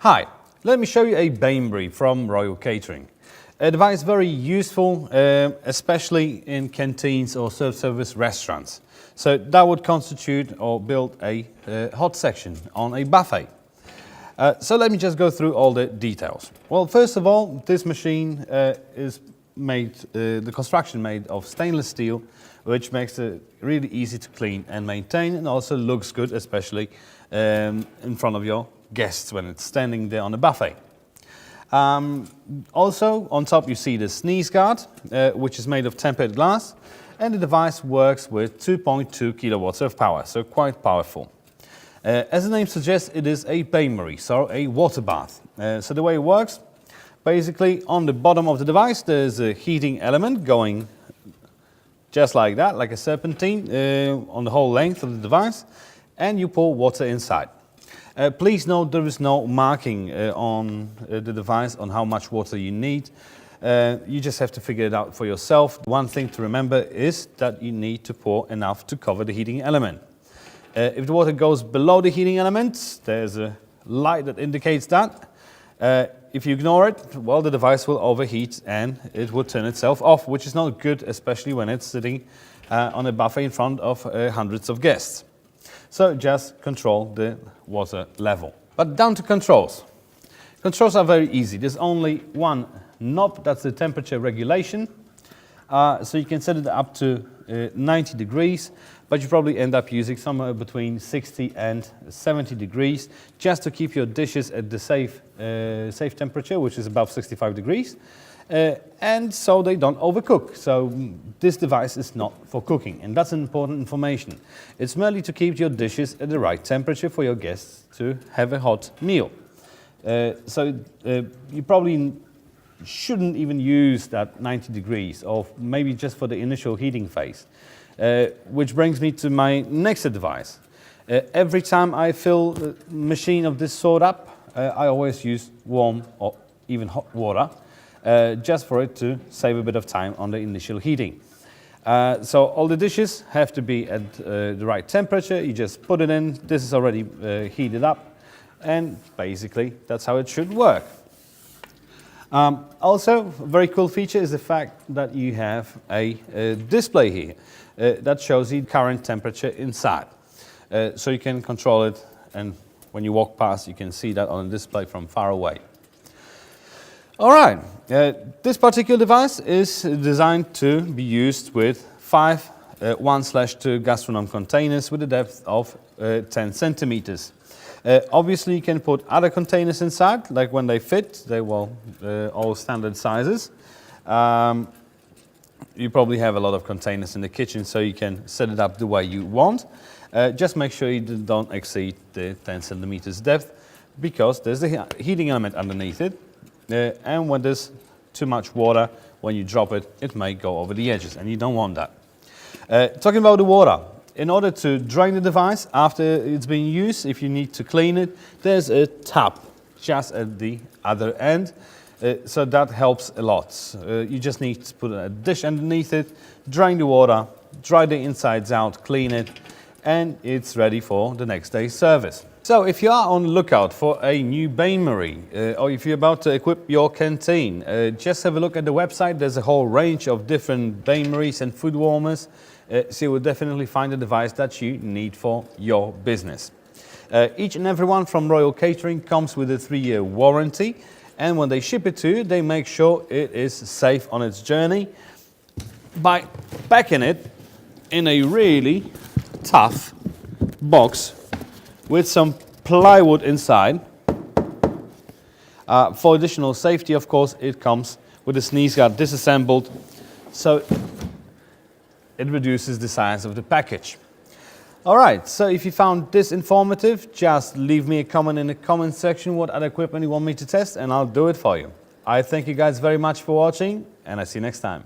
Hi, let me show you a Bain from Royal Catering. A device very useful, especially in canteens or self-service restaurants. So that would constitute or build a hot section on a buffet. So let me just go through all the details. Well, first of all, this machine is made, the construction made of stainless steel, which makes it really easy to clean and maintain, and also looks good, especially in front of your guests when it's standing there on a buffet. Also, on top you see the sneeze guard, which is made of tempered glass, and the device works with 2.2 kilowatts of power, so quite powerful. As the name suggests, it is a bain-marie, so a water bath. So the way it works, basically on the bottom of the device there's a heating element going just like that, like a serpentine, on the whole length of the device, and you pour water inside. Please note there is no marking on the device on how much water you need. You just have to figure it out for yourself. One thing to remember is that you need to pour enough to cover the heating element. If the water goes below the heating element, there's a light that indicates that. If you ignore it, well, the device will overheat and it will turn itself off, which is not good, especially when it's sitting on a buffet in front of hundreds of guests. So just control the water level. But down to controls. Controls are very easy. There's only one knob, that's the temperature regulation. So you can set it up to 90 degrees, but you probably end up using somewhere between 60 and 70 degrees just to keep your dishes at the safe temperature, which is above 65 degrees. And so they don't overcook. So this device is not for cooking, and that's important information. It's merely to keep your dishes at the right temperature for your guests to have a hot meal. You probably shouldn't even use that 90 degrees, or maybe just for the initial heating phase. Which brings me to my next advice. Every time I fill a machine of this sort up, I always use warm or even hot water, just for it to save a bit of time on the initial heating. So all the dishes have to be at the right temperature. You just put it in, this is already heated up, and basically that's how it should work. Also, a very cool feature is the fact that you have a display here that shows the current temperature inside. So you can control it, and when you walk past you can see that on the display from far away. Alright, this particular device is designed to be used with 5 1/2 Gastronorm containers with a depth of 10 centimeters. Obviously you can put other containers inside, like when they fit, they will all standard sizes. You probably have a lot of containers in the kitchen, so you can set it up the way you want. Just make sure you don't exceed the 10 centimeters depth, because there's a heating element underneath it. And when there's too much water, when you drop it, it may go over the edges, and you don't want that. Talking about the water, in order to drain the device after it's been used, if you need to clean it, there's a tap just at the other end. So that helps a lot. You just need to put a dish underneath it, drain the water, dry the insides out, clean it, and it's ready for the next day's service. So if you are on the lookout for a new bain-marie, or if you're about to equip your canteen, just have a look at the website. There's a whole range of different bain-maries and food warmers, so you will definitely find a device that you need for your business. Each and every one from Royal Catering comes with a 3-year warranty, and when they ship it to you, they make sure it is safe on its journey by packing it in a really tough box with some plywood inside. For additional safety, of course, it comes with a sneeze guard disassembled, so it reduces the size of the package. Alright, so if you found this informative, just leave me a comment in the comment section what other equipment you want me to test, and I'll do it for you. I thank you guys very much for watching, and I see you next time.